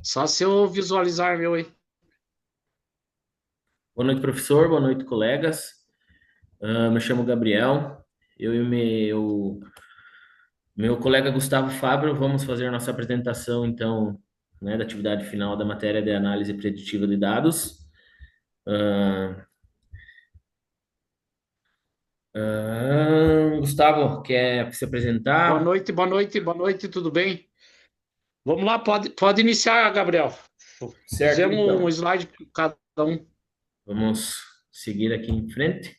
Só se eu visualizar meu aí. Boa noite, professor. Boa noite, colegas. Me chamo Gabriel. Eu e meu colega Gustavo Fábio vamos fazer a nossa apresentação, então, né, da atividade final da matéria de análise preditiva de dados. Ah, Gustavo, quer se Boa apresentar? noite, boa noite, boa noite, tudo bem? Vamos lá, pode iniciar, Gabriel. Certo, Fizemos um então. slide para cada um. Vamos seguir aqui em frente.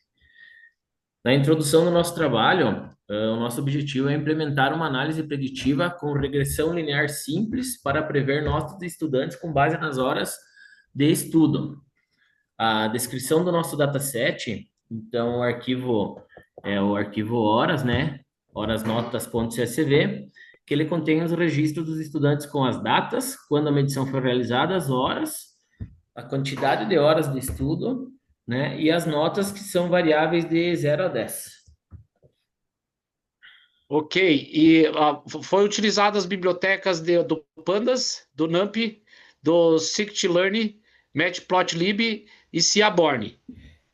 Na introdução do nosso trabalho, o nosso objetivo é implementar uma análise preditiva com regressão linear simples para prever notas de estudantes com base nas horas de estudo. A descrição do nosso dataset, então o arquivo é o arquivo horas, né? Horasnotas.csv, que ele contém os registros dos estudantes com as datas, quando a medição foi realizada, as horas, a quantidade de horas de estudo, né? E as notas que são variáveis de 0 a 10. Ok, e foi utilizado as bibliotecas do Pandas, do NumPy, do Scikit-learn, Matplotlib e Seaborn.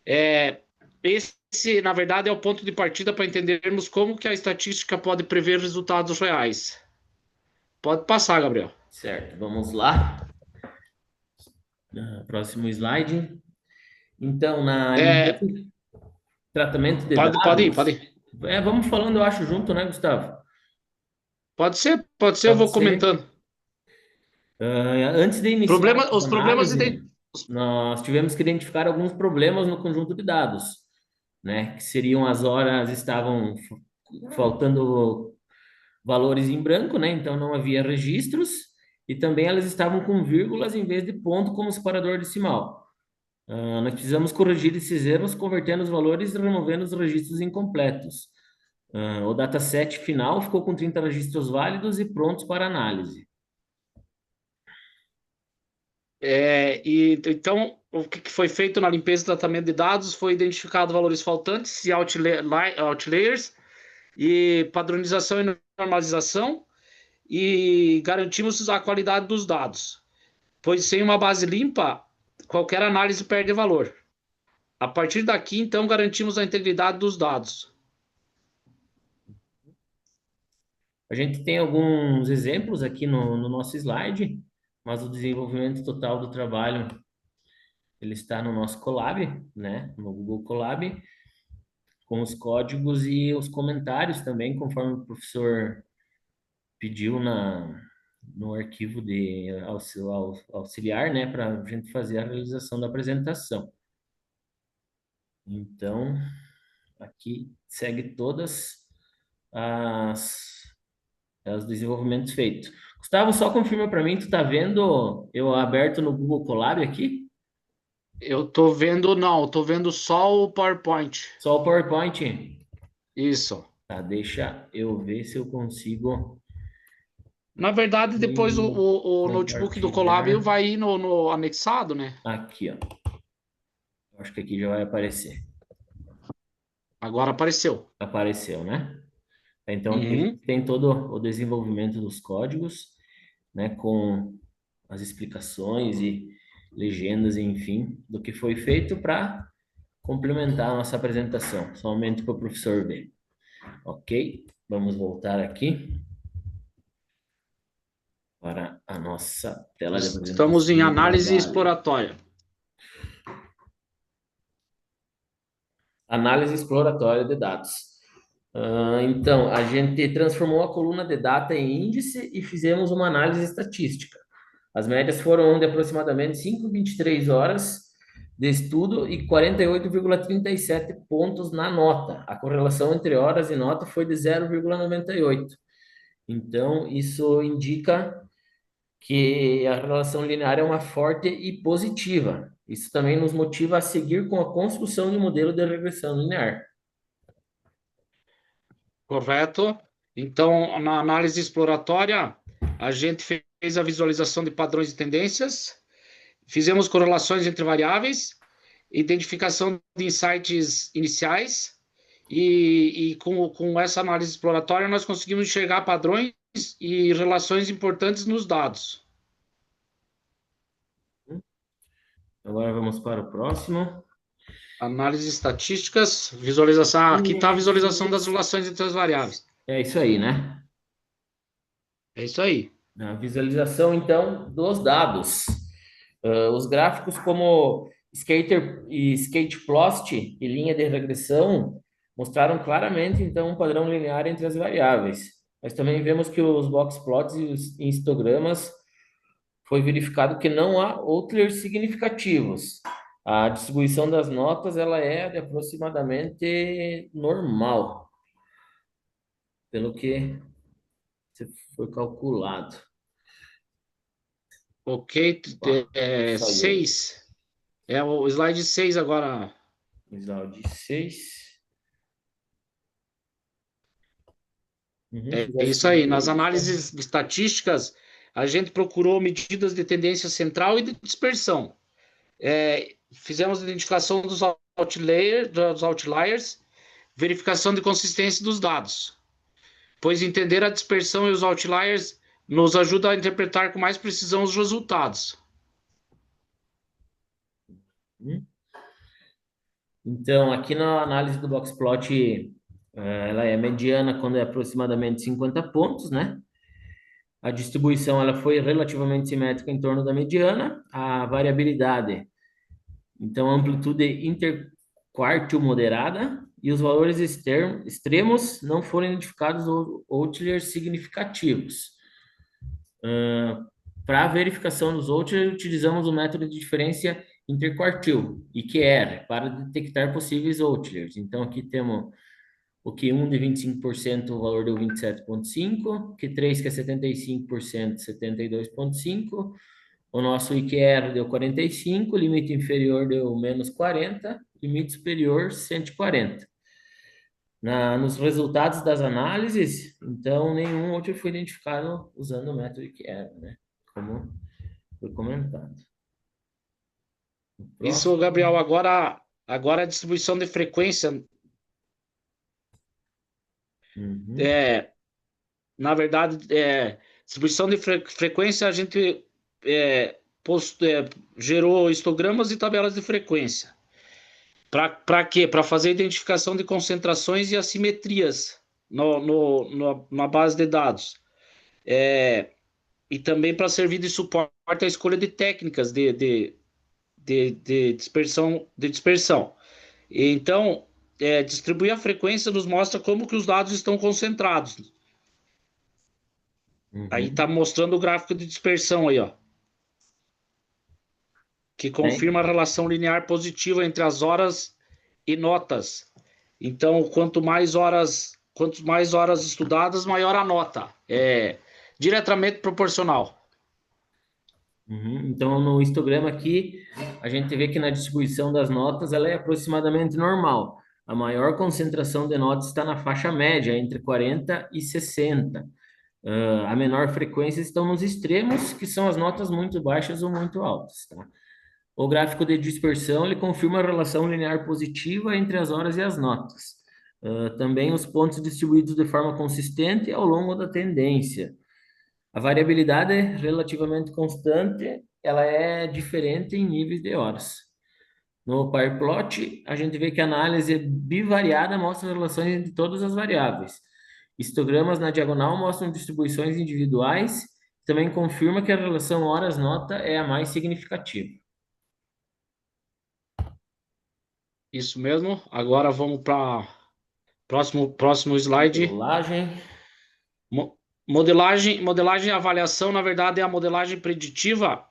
É, esse, na verdade, é o ponto de partida para entendermos como que a estatística pode prever resultados reais. Pode passar, Gabriel. Certo, vamos lá. Próximo slide. Então, na limpeza É, e tratamento de pode ir, pode dados, ir. vamos falando, eu acho, junto, né, Gustavo? Pode ser, eu Pode vou ser. comentando. Antes de iniciar Os a problemas análise, nós tivemos que identificar alguns problemas no conjunto de dados, né? Que seriam as horas estavam faltando valores em branco, né? Então não havia registros e também elas estavam com vírgulas em vez de ponto como separador decimal. Nós precisamos corrigir esses erros convertendo os valores e removendo os registros incompletos. O dataset final ficou com 30 registros válidos e prontos para análise. Então, o que foi feito na limpeza e tratamento de dados foi identificado valores faltantes e outliers e padronização e normalização e garantimos a qualidade dos dados, pois sem uma base limpa, qualquer análise perde valor. A partir daqui, então, garantimos a integridade dos dados. A gente tem alguns exemplos aqui no nosso slide, mas o desenvolvimento total do trabalho ele está no nosso Colab, né? No Google Colab, com os códigos e os comentários também, conforme o professor pediu no arquivo de auxiliar, né? Para a gente fazer a realização da apresentação. Então, aqui segue todas as os desenvolvimentos feitos. Gustavo, só confirma para mim, tu tá vendo eu aberto no Google Colab aqui? Eu tô vendo, não, tô vendo só o PowerPoint. Só o PowerPoint? Isso. Tá, deixa eu ver se eu consigo Na verdade, depois o notebook do Colab compartilhar vai ir no anexado, né? aqui, ó. Acho que aqui já vai aparecer. Agora apareceu. Apareceu, né? Então aqui Uhum. tem todo o desenvolvimento dos códigos, né, com as explicações e legendas, enfim, do que foi feito para complementar a nossa apresentação. Só um momento para o professor ver. Ok, vamos voltar aqui para a nossa tela de Estamos em apresentação do análise trabalho. exploratória. Análise exploratória de dados. Então, a gente transformou a coluna de data em índice e fizemos uma análise estatística. As médias foram de aproximadamente 5,23 horas de estudo e 48,37 pontos na nota. A correlação entre horas e nota foi de 0,98. Então, isso indica que a relação linear é uma forte e positiva. Isso também nos motiva a seguir com a construção de um modelo de regressão linear. Correto? Então, na análise exploratória, a gente fez a visualização de padrões e tendências, fizemos correlações entre variáveis, identificação de insights iniciais, e com essa análise exploratória nós conseguimos enxergar padrões e relações importantes nos dados. Agora vamos para o próximo. Análise estatísticas, visualização. Aqui está a visualização das relações entre as variáveis. É isso aí, né? É isso aí. A visualização, então, dos dados. Os gráficos como Skater e Skate-Plot e linha de regressão mostraram claramente, então, um padrão linear entre as variáveis. Mas também vemos que os box plots e os histogramas foi verificado que não há outliers significativos. A distribuição das notas, ela é de aproximadamente normal, pelo que foi calculado. Ok, Opa, saiu. 6. É o slide 6 agora. Slide 6. É Quiser isso aí. Nas seguir. análises estatísticas, a gente procurou medidas de tendência central e de dispersão. Fizemos identificação dos outliers, verificação de consistência dos dados, pois entender a dispersão e os outliers nos ajuda a interpretar com mais precisão os resultados. Uhum. Então, aqui na análise do boxplot, ela é mediana quando é aproximadamente 50 pontos, né? A distribuição ela foi relativamente simétrica em torno da mediana. A variabilidade, então, a amplitude interquartil moderada e os valores extremos não foram identificados outliers significativos. Para a verificação dos outliers, utilizamos o método de diferença interquartil, IQR, para detectar possíveis outliers. Então, aqui temos o Q1 de 25%, o valor deu 27,5, Q3, que é 75%, 72,5. O nosso IQR deu 45, limite inferior deu menos 40, limite superior 140. Nos resultados das análises, então, nenhum outro foi identificado usando o método IQR, né? Como foi comentado. Isso, Próximo. Gabriel, agora a distribuição de frequência, Uhum, é, na verdade, distribuição de frequência, a gente gerou histogramas e tabelas de frequência. Para quê? Para fazer identificação de concentrações e assimetrias na base de dados. E também para servir de suporte à escolha de técnicas de dispersão. Então, distribuir a frequência nos mostra como que os dados estão concentrados. Aí está uhum. mostrando o gráfico de dispersão aí, ó, que É. confirma a relação linear positiva entre as horas e notas. Então, quanto mais horas estudadas, maior a nota. É diretamente proporcional. Uhum. Então, no histograma aqui, a gente vê que na distribuição das notas ela é aproximadamente normal. A maior concentração de notas está na faixa média, entre 40 e 60. A menor frequência estão nos extremos, que são as notas muito baixas ou muito altas, tá? O gráfico de dispersão, ele confirma a relação linear positiva entre as horas e as notas. Também os pontos distribuídos de forma consistente ao longo da tendência. A variabilidade é relativamente constante, ela é diferente em níveis de horas. No PyPlot, a gente vê que a análise bivariada mostra relações entre todas as variáveis. Histogramas na diagonal mostram distribuições individuais, também confirma que a relação horas-nota é a mais significativa. Isso mesmo. Agora vamos para próximo slide. Modelagem. Modelagem e avaliação, na verdade, é a modelagem preditiva,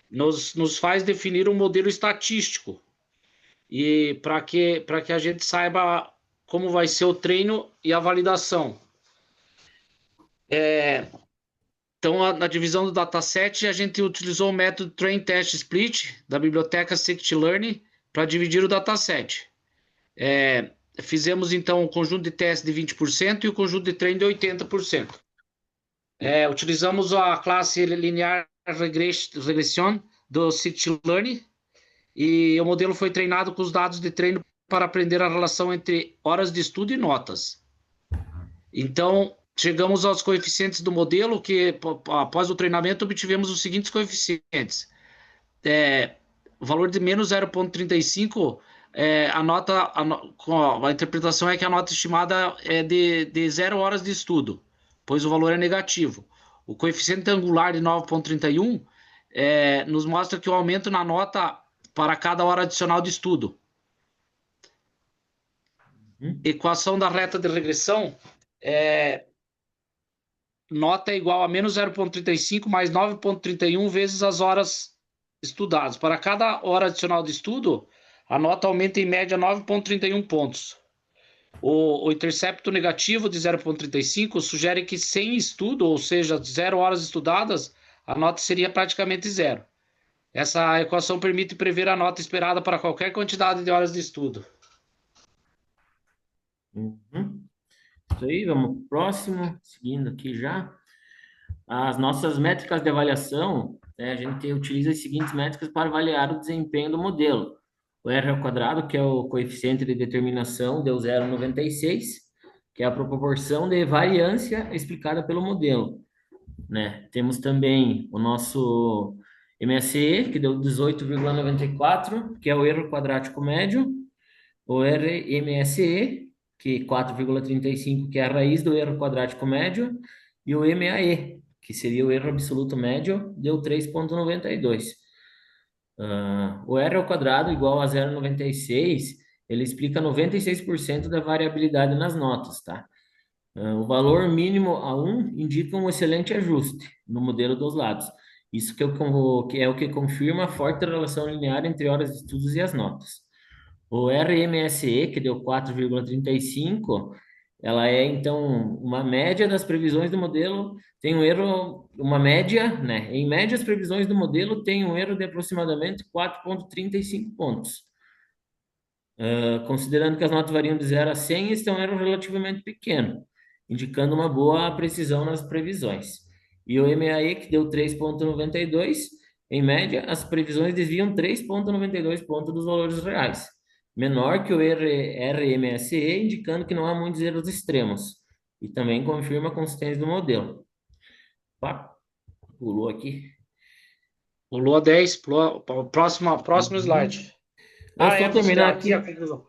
nos faz definir um modelo estatístico. E para que a gente saiba como vai ser o treino e a validação. Então, na divisão do dataset, a gente utilizou o método Train Test Split da biblioteca Scikit-Learn para dividir o dataset. Fizemos, então, o conjunto de teste de 20% e o conjunto de treino de 80%. Utilizamos a classe Linear Regression do Scikit-Learn e o modelo foi treinado com os dados de treino para aprender a relação entre horas de estudo e notas. Então, chegamos aos coeficientes do modelo, que após o treinamento obtivemos os seguintes coeficientes. o valor de menos 0,35, a interpretação é que a nota estimada é de 0 horas de estudo, pois o valor é negativo. O coeficiente angular de 9,31 nos mostra que o aumento na nota para cada hora adicional de estudo. Equação da reta de regressão nota é igual a menos 0,35 mais 9,31 vezes as horas estudadas. Para cada hora adicional de estudo, a nota aumenta em média 9,31 pontos. O intercepto negativo de 0,35 sugere que sem estudo, ou seja, 0 horas estudadas, a nota seria praticamente zero. Essa equação permite prever a nota esperada para qualquer quantidade de horas de estudo. Isso aí, vamos pro próximo, seguindo aqui já. As nossas métricas de avaliação, né, a gente utiliza as seguintes métricas para avaliar o desempenho do modelo. O R ao quadrado, que é o coeficiente de determinação, deu 0,96, que é a proporção de variância explicada pelo modelo, né? Temos também o nosso MSE, que deu 18,94, que é o erro quadrático médio. O RMSE, que é 4,35, que é a raiz do erro quadrático médio. E o MAE, que seria o erro absoluto médio, deu 3,92. O R ao quadrado igual a 0,96, ele explica 96% da variabilidade nas notas, tá? O valor mínimo a 1 indica um excelente ajuste no modelo dos lados. Isso que é o que confirma a forte relação linear entre horas de estudos e as notas. O RMSE, que deu 4,35, ela é, então, uma média das previsões do modelo, tem um erro, uma média, né? Em média, as previsões do modelo têm um erro de aproximadamente 4,35 pontos. Considerando que as notas variam de 0 a 100, este é um erro relativamente pequeno, indicando uma boa precisão nas previsões. E o MAE, que deu 3,92, em média, as previsões desviam 3,92 pontos dos valores reais, menor que o RMSE, indicando que não há muitos erros extremos, e também confirma a consistência do modelo. Opa, pulou aqui. Pulou a 10, pulou próximo slide. É só terminar Aqui a aqui. conclusão.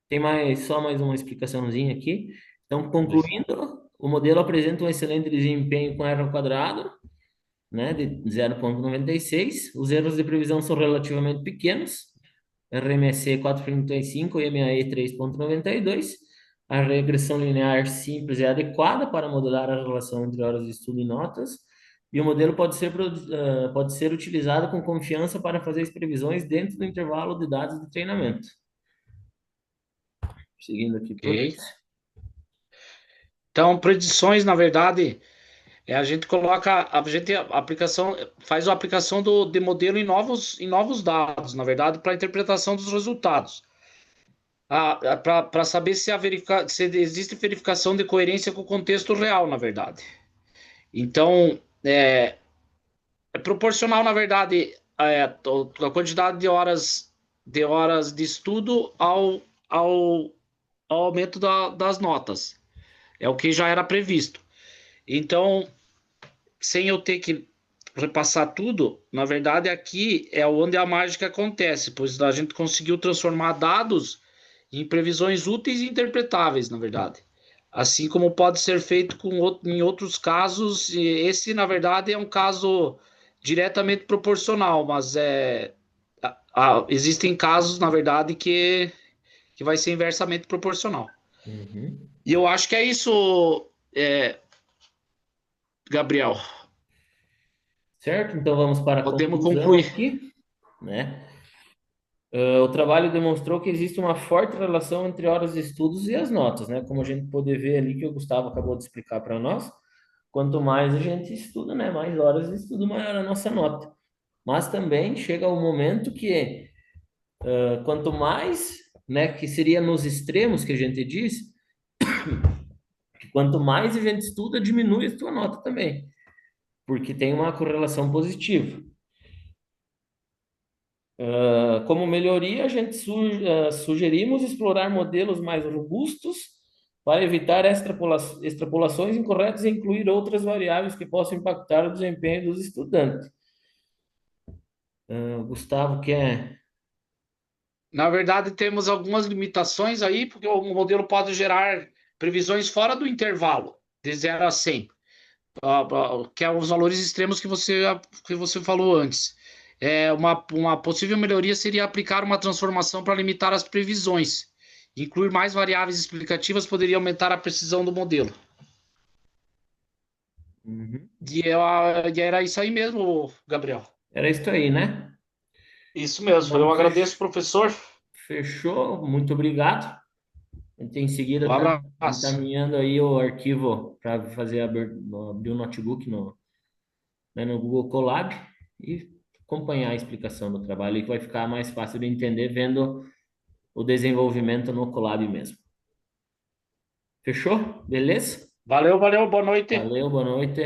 Tem só mais uma explicaçãozinha aqui. Então, Beleza. concluindo, o modelo apresenta um excelente desempenho com R ao quadrado, né, de 0,96. Os erros de previsão são relativamente pequenos. RMSE 4,35 e MAE 3,92. A regressão linear simples é adequada para modelar a relação entre horas de estudo e notas. E o modelo pode ser utilizado com confiança para fazer as previsões dentro do intervalo de dados de treinamento. Seguindo aqui por Ok. isso. Então, predições, na verdade, a gente coloca, a aplicação, faz a aplicação de modelo em novos dados, na verdade, para a interpretação dos resultados. Para saber se existe verificação de coerência com o contexto real, na verdade. Então, é proporcional, na verdade, a quantidade de horas de estudo ao aumento das notas. É o que já era previsto. Então, sem eu ter que repassar tudo, na verdade, aqui é onde a mágica acontece, pois a gente conseguiu transformar dados em previsões úteis e interpretáveis, na verdade. Assim como pode ser feito em outros casos, e esse, na verdade, é um caso diretamente proporcional, mas existem casos, na verdade, que vai ser inversamente proporcional. Uhum. E eu acho que é isso, Gabriel. Certo? Então vamos para a Podemos conclusão concluir. aqui, né? O trabalho demonstrou que existe uma forte relação entre horas de estudos e as notas, né? Como a gente pode ver ali que o Gustavo acabou de explicar para nós, quanto mais a gente estuda, né? Mais horas de estudo, maior a nossa nota. Mas também chega o momento que quanto mais, né? Que seria nos extremos que a gente diz, que quanto mais a gente estuda, diminui a sua nota também, porque tem uma correlação positiva. Como melhoria, a gente sugerimos explorar modelos mais robustos para evitar extrapolações incorretas e incluir outras variáveis que possam impactar o desempenho dos estudantes. Gustavo quer. Na verdade, temos algumas limitações aí, porque o modelo pode gerar previsões fora do intervalo, de 0 a 100, que é os valores extremos que você falou antes. Uma possível melhoria seria aplicar uma transformação para limitar as previsões. Incluir mais variáveis explicativas poderia aumentar a precisão do modelo. Uhum. E era isso aí mesmo, Gabriel. Era isso aí, né? Isso mesmo. Então, Eu agradeço, professor. fechou. Muito obrigado. A gente em seguida Um está abraço. encaminhando aí o arquivo para fazer abrir o notebook né, no Google Colab e acompanhar a explicação do trabalho, que vai ficar mais fácil de entender vendo o desenvolvimento no Colab mesmo. Fechou? Beleza? Valeu, valeu. Boa noite. Valeu, boa noite.